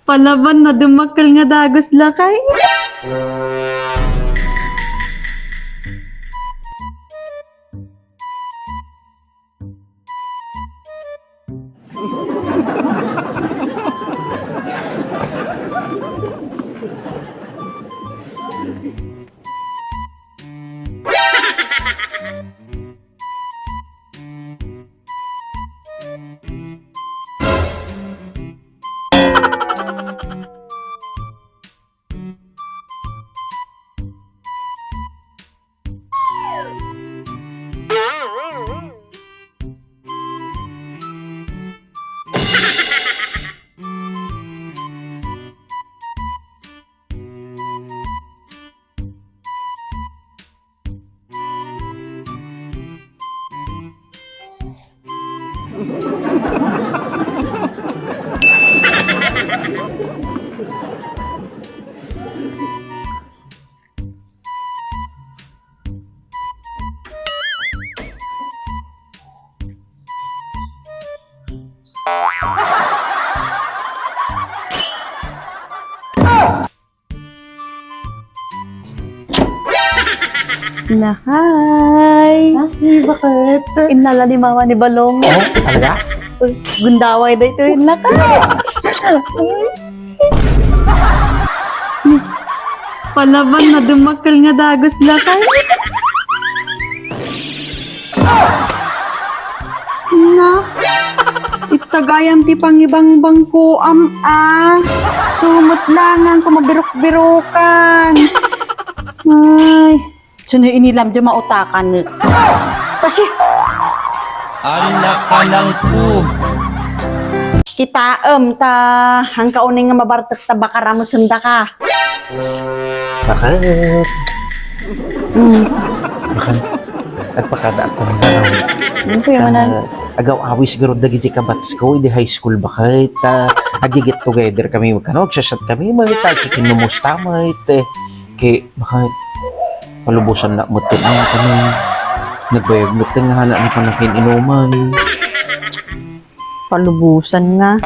Palaban na Dimmakkel nga dagos lakay. Lakay. Bakit? Inala ni mama ni Balong. Oh, talaga? Uy, gundaway na ito yung lakay. Palaban na Dimmakkel nga dagos lakay. Na, itagayam ti pang ibang bangko sumot lang ang kumabirok-birokan. Ay, sino inilam di mautakan. Kasi, Anak ka ng po. kita ta hang kauning nga mabartek ta bakara mo senda ka. Bakit? Hmm. Bakit? Nagpakada ako ng ganaw. Ano po yung manan? Agaw awis siguro dagi si kabats ko, hindi high school bakit? Agi-get together kami, magkano, magsasat kami, may taki kinumusta, may kay, bakit? Palubusan na mo tinang kami. Nagbayag mo nga na ano pa nakin inuman. Palubusan nga.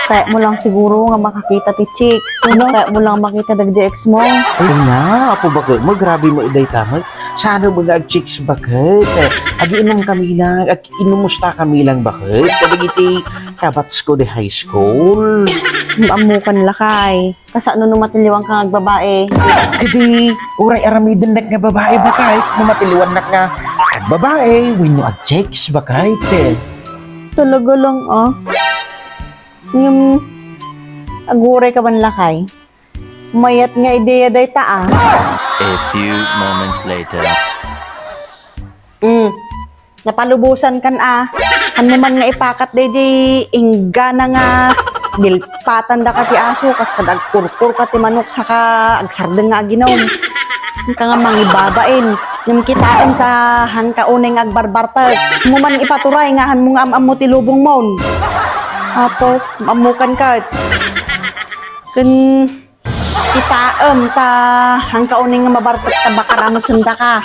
Kaya mo lang siguro nga makakita ti chicks. Kaya mo lang makita dagdi ex mo. Ay na, apo bakit? Grabe mo iday tamay. Sana mo na chicks bakit? Agi inom kami lang, inumusta kami lang bakit? Kadagiti kabats ko di high school. Amukan lakay. Kasi ano numatiliwang kang agbabae. Kadi, uray aramidan na nga babae bakit? Mamatiliwan na nga babae, wino at chicks bakit? Talaga lang Yung aguray ka ban lakay. Mayat nga ideya day ta A few moments later. Napalubusan kan Ano man nga ipakat day di inggana nga gilpatan da ka ti aso kas kadag kurkur ka ti manok saka agsardeng nga aginom. Ka nga mangibabain. Yung kitaan ta hang kaunay nga agbarbartag. Mo man ipaturay nga han mo nga am mo ti lubong mon. Apo, amukan ka. Kun kitaam ta hang kaunay nga mabartag ta bakara mo senda ka.